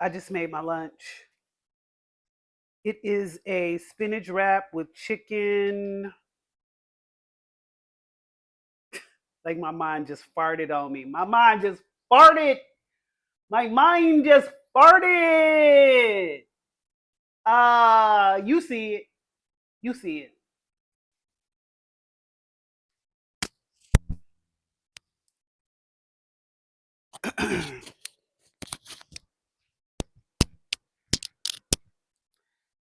I just made my lunch. It is a spinach wrap with chicken. Like my mind just farted on me. My mind just farted. My mind just farted. You see it. You see it.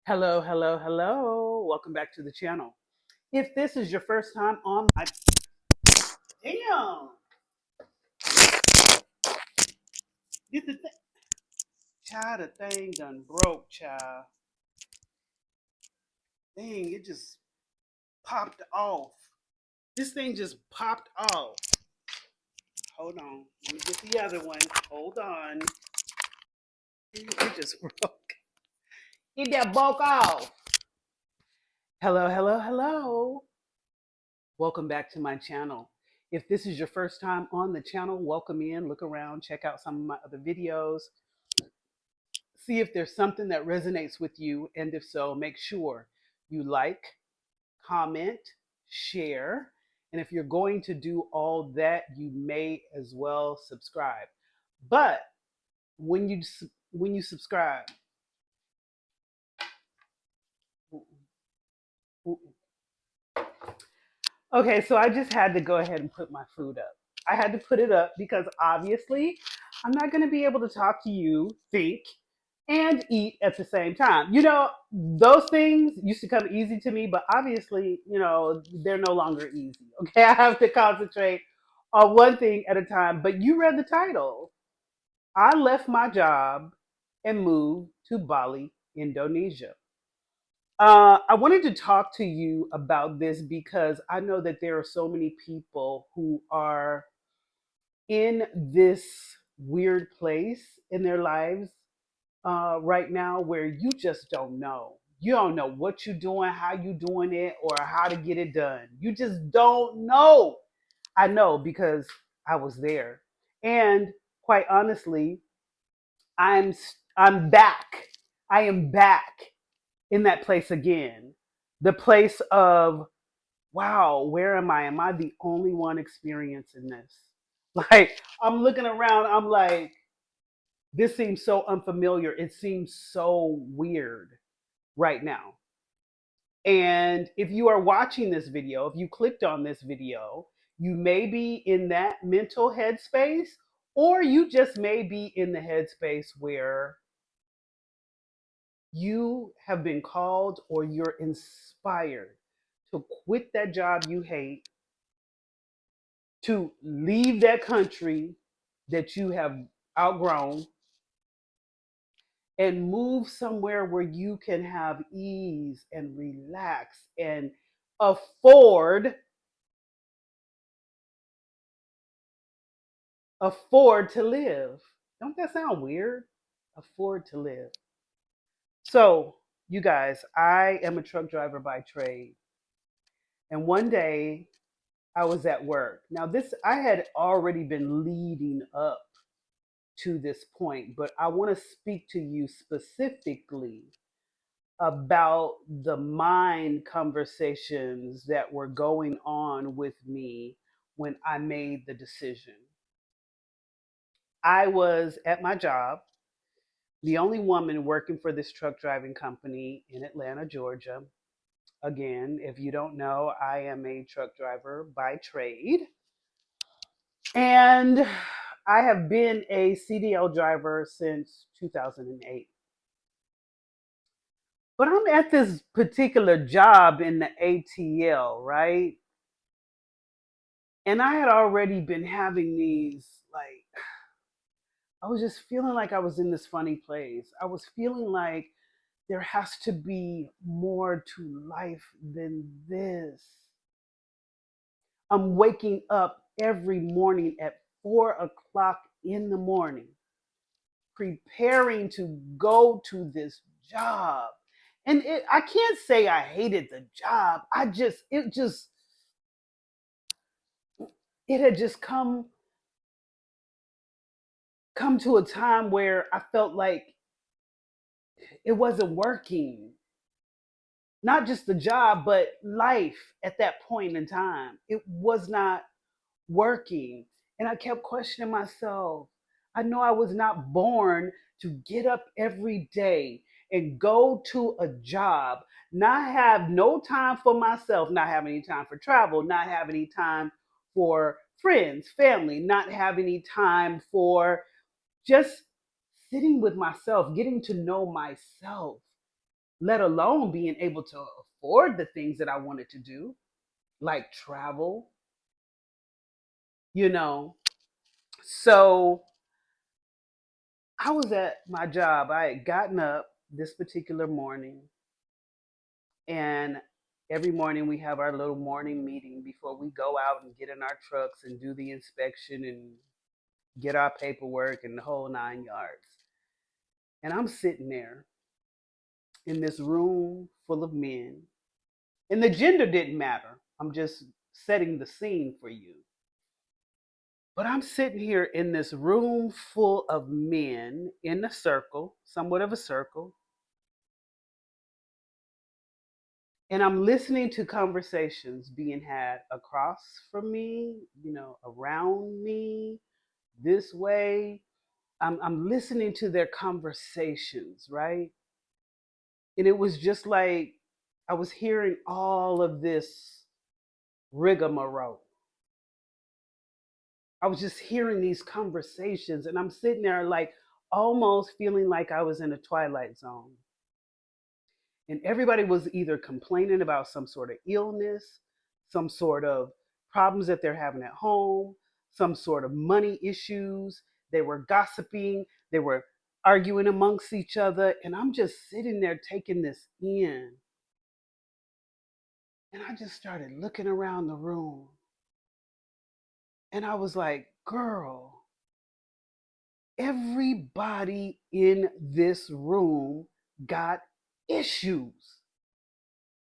Hello, hello, hello. Welcome back to the channel. If this is your first time on my damn, did the thing, child, the thing done broke, child. Dang, it just popped off. This thing just popped off. Hold on. Let me get the other one. Hold on. It just broke. It that broke off. Hello, hello, hello. Welcome back to my channel. If this is your first time on the channel, welcome in, look around, check out some of my other videos, see if there's something that resonates with you, and if so, make sure you like, comment, share, and if you're going to do all that, you may as well subscribe. But when you subscribe, okay, so I just had to go ahead and put my food up. I had to put it up because obviously I'm not going to be able to talk to you, think, and eat at the same time. You know, those things used to come easy to me, but obviously, they're no longer easy. Okay, I have to concentrate on one thing at a time. But you read the title. I left my job and moved to Bali, Indonesia. I wanted to talk to you about this because I know that there are so many people who are in this weird place in their lives right now where you just don't know. You don't know what you're doing, how you doing it, or how to get it done. You just don't know. I know because I was there, and quite honestly, I'm I'm back. I am back in that place again. The place of, wow, where am I? Am I the only one experiencing this? Like, I'm looking around, I'm like, this seems so unfamiliar. It seems so weird right now. And if you are watching this video, if you clicked on this video, you may be in that mental headspace, or you just may be in the headspace where you have been called or you're inspired to quit that job you hate, to leave that country that you have outgrown, and move somewhere where you can have ease and relax and afford afford to live. Don't that sound weird? Afford to live. So, you guys, I am a truck driver by trade. And one day I was at work. Now, this I had already been leading up to this point, but I want to speak to you specifically about the mind conversations that were going on with me when I made the decision. I was at my job, the only woman working for this truck driving company in Atlanta, Georgia. Again, if you don't know, I am a truck driver by trade. And I have been a CDL driver since 2008. But I'm at this particular job in the ATL, right? And I had already been having these, like, I was just feeling like I was in this funny place. I was feeling like there has to be more to life than this. I'm waking up every morning at 4 o'clock in the morning, preparing to go to this job. And I can't say I hated the job. It had just come to a time where I felt like it wasn't working. Not just the job, but life at that point in time. It was not working. And I kept questioning myself. I know I was not born to get up every day and go to a job, not have no time for myself, not have any time for travel, not have any time for friends, family, not have any time for just sitting with myself, getting to know myself, let alone being able to afford the things that I wanted to do, like travel, you know. So I was at my job. I had gotten up this particular morning, and every morning we have our little morning meeting before we go out and get in our trucks and do the inspection and get our paperwork and the whole 9 yards. And I'm sitting there in this room full of men, and the gender didn't matter. I'm just setting the scene for you. But I'm sitting here in this room full of men in a circle, somewhat of a circle, and I'm listening to conversations being had across from me, around me, this way. I'm listening to their conversations, right? And it was just like I was hearing all of this rigmarole. I was just hearing these conversations, and I'm sitting there like almost feeling like I was in a twilight zone. And everybody was either complaining about some sort of illness, some sort of problems that they're having at home, some sort of money issues. They were gossiping, they were arguing amongst each other. And I'm just sitting there taking this in. And I just started looking around the room. And I was like, girl, everybody in this room got issues.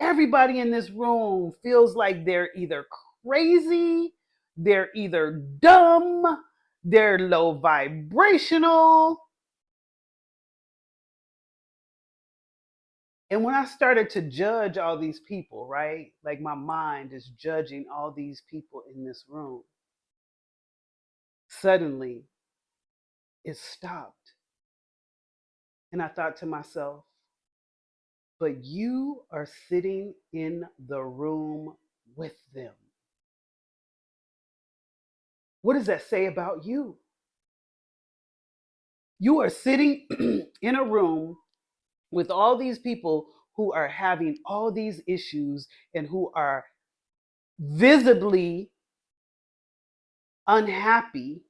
Everybody in this room feels like they're either crazy, they're either dumb, they're low vibrational. And when I started to judge all these people, right? Like my mind is judging all these people in this room. Suddenly, it stopped. And I thought to myself, but you are sitting in the room with them. What does that say about you? You are sitting in a room with all these people who are having all these issues and who are visibly unhappy.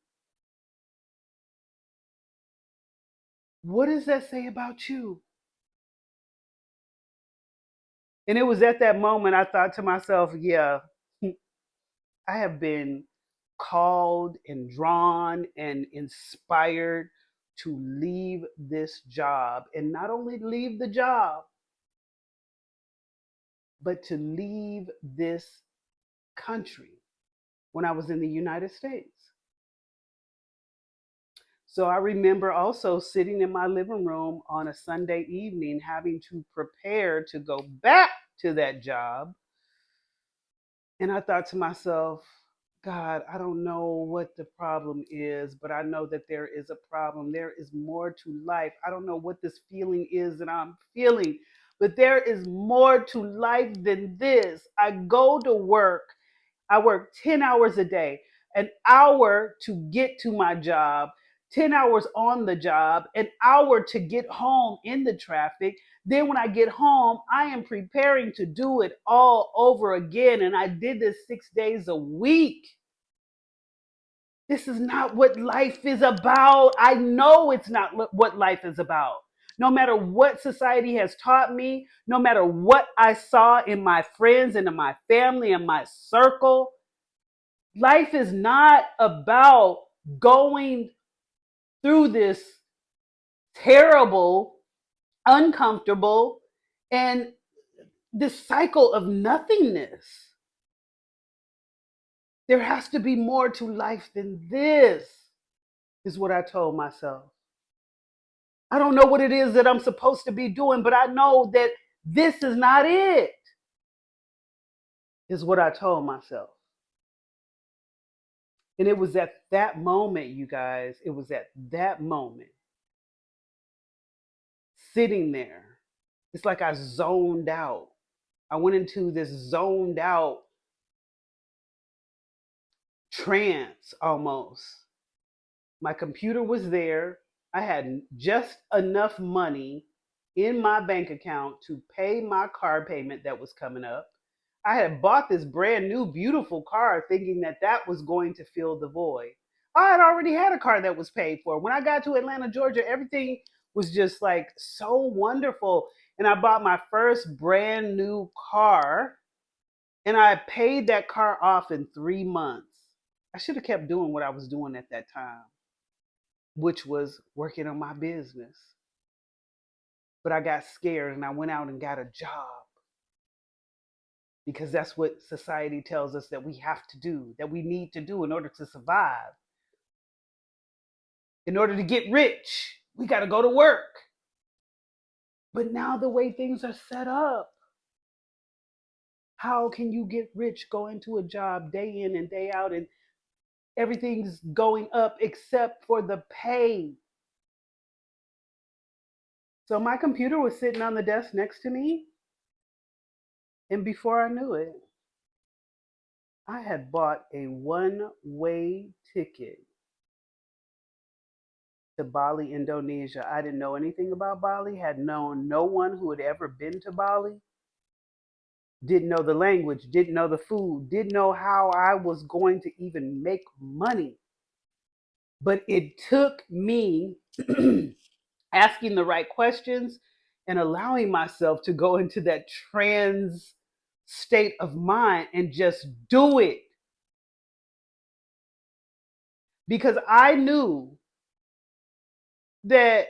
What does that say about you? And it was at that moment I thought to myself, yeah, I have been called and drawn and inspired to leave this job, and not only leave the job, but to leave this country when I was in the United States. So I remember also sitting in my living room on a Sunday evening having to prepare to go back to that job. And I thought to myself, God, I don't know what the problem is, but I know that there is a problem. There is more to life. I don't know what this feeling is that I'm feeling, but there is more to life than this. I go to work. I work 10 hours a day, an hour to get to my job, 10 hours on the job, an hour to get home in the traffic. Then when I get home, I am preparing to do it all over again. And I did this 6 days a week. This is not what life is about. I know it's not what life is about. No matter what society has taught me, no matter what I saw in my friends and in my family and my circle, life is not about going through this terrible, uncomfortable, and this cycle of nothingness. There has to be more to life than this, is what I told myself. I don't know what it is that I'm supposed to be doing, but I know that this is not it, is what I told myself. And it was at that moment, you guys, it was at that moment, sitting there, it's like I zoned out. I went into this zoned out trance almost. My computer was there. I had just enough money in my bank account to pay my car payment that was coming up. I had bought this brand new, beautiful car thinking that that was going to fill the void. I had already had a car that was paid for. When I got to Atlanta, Georgia, everything was just like so wonderful. And I bought my first brand new car and I paid that car off in 3 months. I should have kept doing what I was doing at that time, which was working on my business. But I got scared and I went out and got a job because that's what society tells us that we have to do, that we need to do in order to survive. In order to get rich, we got to go to work. But now, the way things are set up, how can you get rich going to a job day in and day out and everything's going up except for the pay? So my computer was sitting on the desk next to me. And before I knew it, I had bought a one-way ticket to Bali, Indonesia. I didn't know anything about Bali, had known no one who had ever been to Bali, didn't know the language, didn't know the food, didn't know how I was going to even make money. But it took me asking the right questions and allowing myself to go into that trans state of mind and just do it. Because I knew that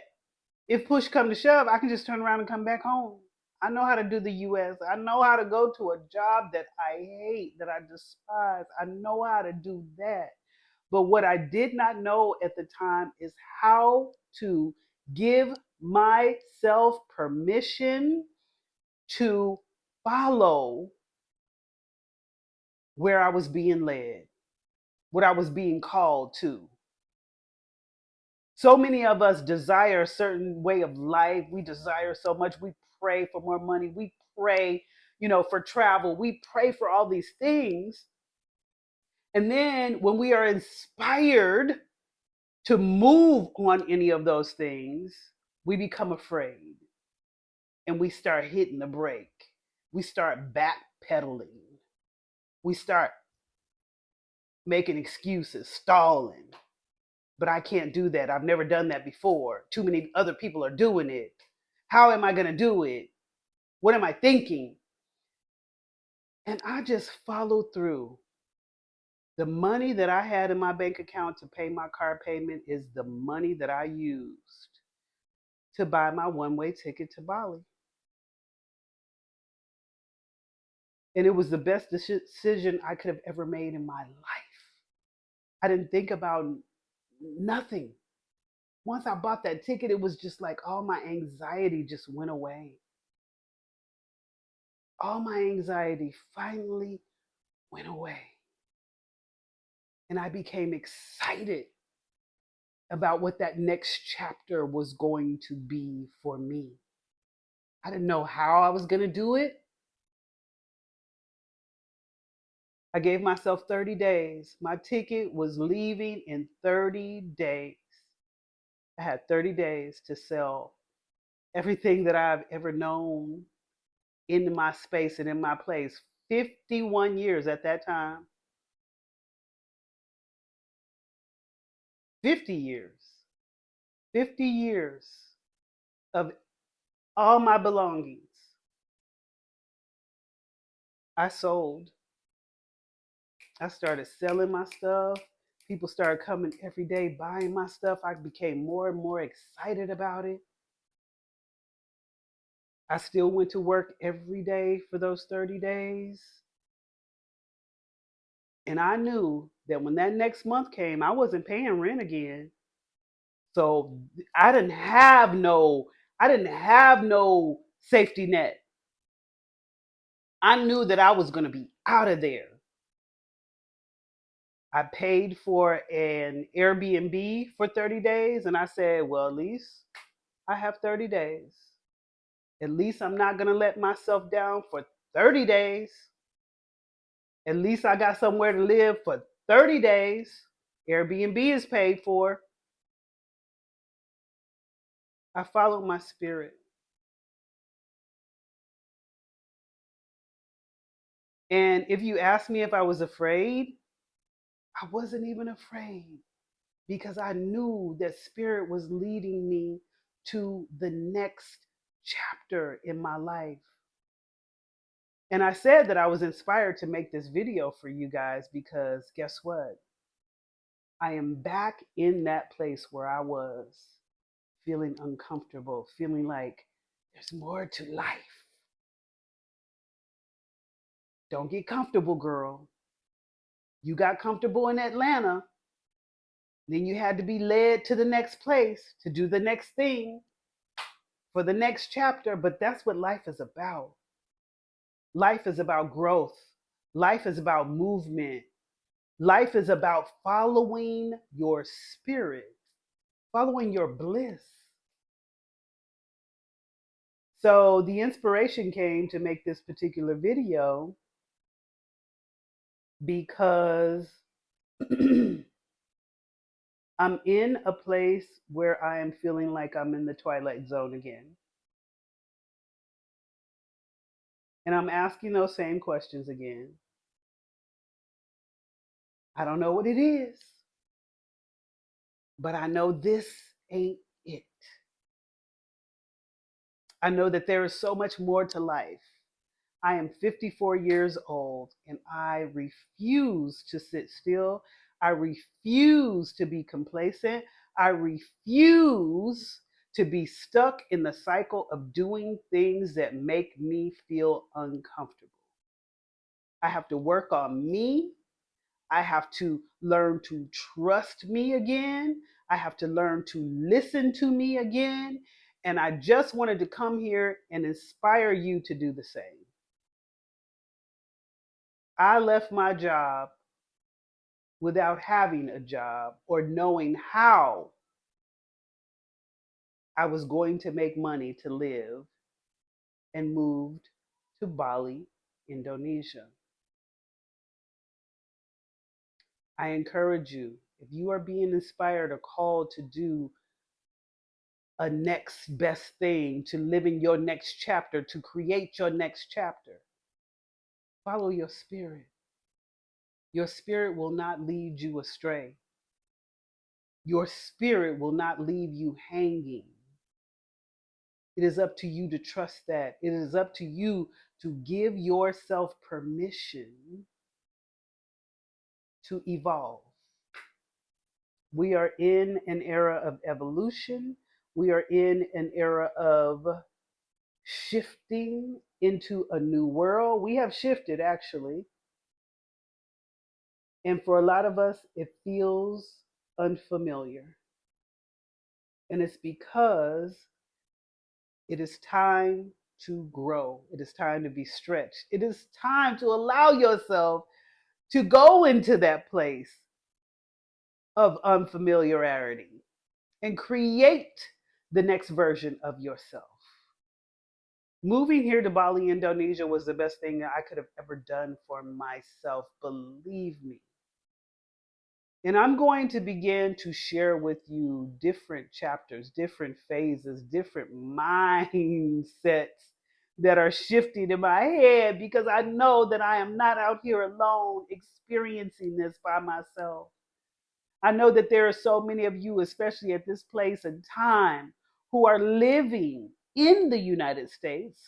if push come to shove, I can just turn around and come back home. I know how to do the US. I know how to go to a job that I hate, that I despise. I know how to do that. But what I did not know at the time is how to give myself permission to follow where I was being led, what I was being called to. So many of us desire a certain way of life. We desire so much. We pray for more money. We pray, for travel. We pray for all these things. And then when we are inspired to move on any of those things, we become afraid and we start hitting the brake. We start backpedaling. We start making excuses, stalling. But I can't do that. I've never done that before. Too many other people are doing it. How am I going to do it? What am I thinking? And I just followed through. The money that I had in my bank account to pay my car payment is the money that I used to buy my one-way ticket to Bali. And it was the best decision I could have ever made in my life. I didn't think about nothing. Once I bought that ticket, it was just like all my anxiety just went away. All my anxiety finally went away. And I became excited about what that next chapter was going to be for me. I didn't know how I was going to do it. I gave myself 30 days. My ticket was leaving in 30 days. I had 30 days to sell everything that I've ever known in my space and in my place. 51 years at that time. 50 years. 50 years of all my belongings. I sold. I started selling my stuff. People started coming every day buying my stuff. I became more and more excited about it. I still went to work every day for those 30 days. And I knew that when that next month came, I wasn't paying rent again. So I didn't have no I didn't have no safety net. I knew that I was going to be out of there. I paid for an Airbnb for 30 days and I said, well, at least I have 30 days. At least I'm not going to let myself down for 30 days. At least I got somewhere to live for 30 days. Airbnb is paid for. I followed my spirit. And if you ask me if I was afraid, I wasn't even afraid because I knew that spirit was leading me to the next chapter in my life. And I said that I was inspired to make this video for you guys because guess what? I am back in that place where I was feeling uncomfortable, feeling like there's more to life. Don't get comfortable, girl. You got comfortable in Atlanta. Then you had to be led to the next place to do the next thing for the next chapter. But that's what life is about. Life is about growth. Life is about movement. Life is about following your spirit, following your bliss. So the inspiration came to make this particular video because I'm in a place where I am feeling like I'm in the twilight zone again. And I'm asking those same questions again. I don't know what it is, but I know this ain't it. I know that there is so much more to life. I am 54 years old and I refuse to sit still. I refuse to be complacent. I refuse to be stuck in the cycle of doing things that make me feel uncomfortable. I have to work on me. I have to learn to trust me again. I have to learn to listen to me again. And I just wanted to come here and inspire you to do the same. I left my job without having a job or knowing how I was going to make money to live and moved to Bali, Indonesia. I encourage you, if you are being inspired or called to do a next best thing, to live in your next chapter, to create your next chapter, follow your spirit. Your spirit will not lead you astray. Your spirit will not leave you hanging. It is up to you to trust that. It is up to you to give yourself permission to evolve. We are in an era of evolution. We are in an era of shifting into a new world. We have shifted actually. And for a lot of us, it feels unfamiliar. And it's because it is time to grow. It is time to be stretched. It is time to allow yourself to go into that place of unfamiliarity and create the next version of yourself. Moving here to Bali, Indonesia was the best thing that I could have ever done for myself, believe me. And I'm going to begin to share with you different chapters, different phases, different mindsets that are shifting in my head because I know that I am not out here alone experiencing this by myself. I know that there are so many of you, especially at this place and time, who are living in the United States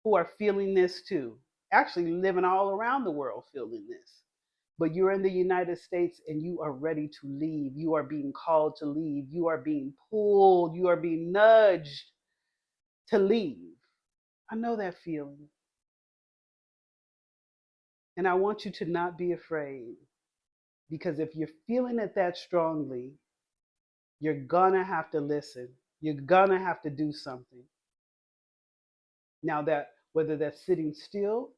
who are feeling this too. Actually, living all around the world feeling this. But you're in the United States and you are ready to leave. You are being called to leave. You are being pulled. You are being nudged to leave. I know that feeling. And I want you to not be afraid because if you're feeling it that strongly, You're gonna have to listen. You're gonna have to do something. Now that whether that's sitting still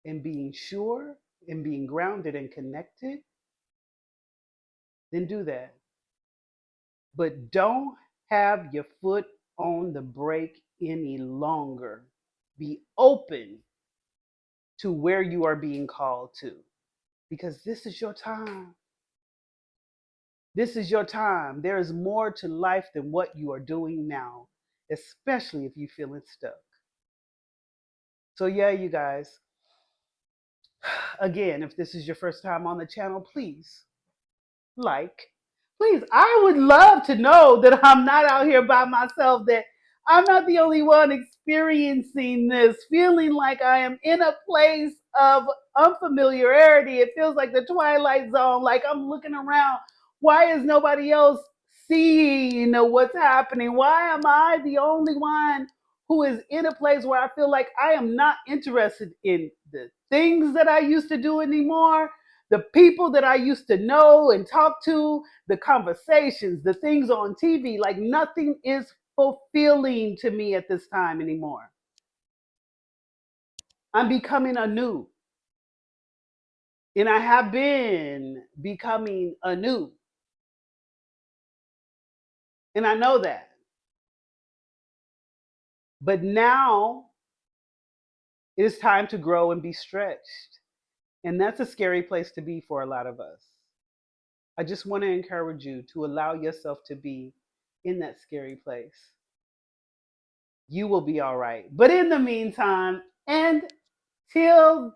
and being sure and being grounded and connected, then do that. But don't have your foot on the brake any longer. Be open to where you are being called to because this is your time. This is your time. There is more to life than what you are doing now, especially if you're feeling stuck. So, yeah, you guys, again, if this is your first time on the channel, please like. Please, I would love to know that I'm not out here by myself, that I'm not the only one experiencing this, feeling like I am in a place of unfamiliarity. It feels like the Twilight Zone, like I'm looking around. Why is nobody else seeing what's happening? Why am I the only one who is in a place where I feel like I am not interested in the things that I used to do anymore? The people that I used to know and talk to, the conversations, the things on TV, like nothing is fulfilling to me at this time anymore. I'm becoming anew. And I have been becoming anew. And I know that. But now it is time to grow and be stretched. And that's a scary place to be for a lot of us. I just want to encourage you to allow yourself to be in that scary place. You will be all right. But in the meantime, and till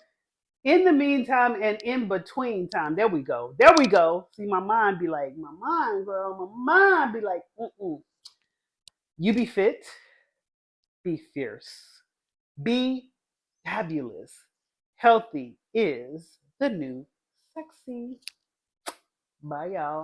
in the meantime and in between time, there we go. There we go. See, my mind be like, my mind, girl, my mind be like, mm-mm. You be fit, be fierce, be fabulous. Healthy is the new sexy. Bye, y'all.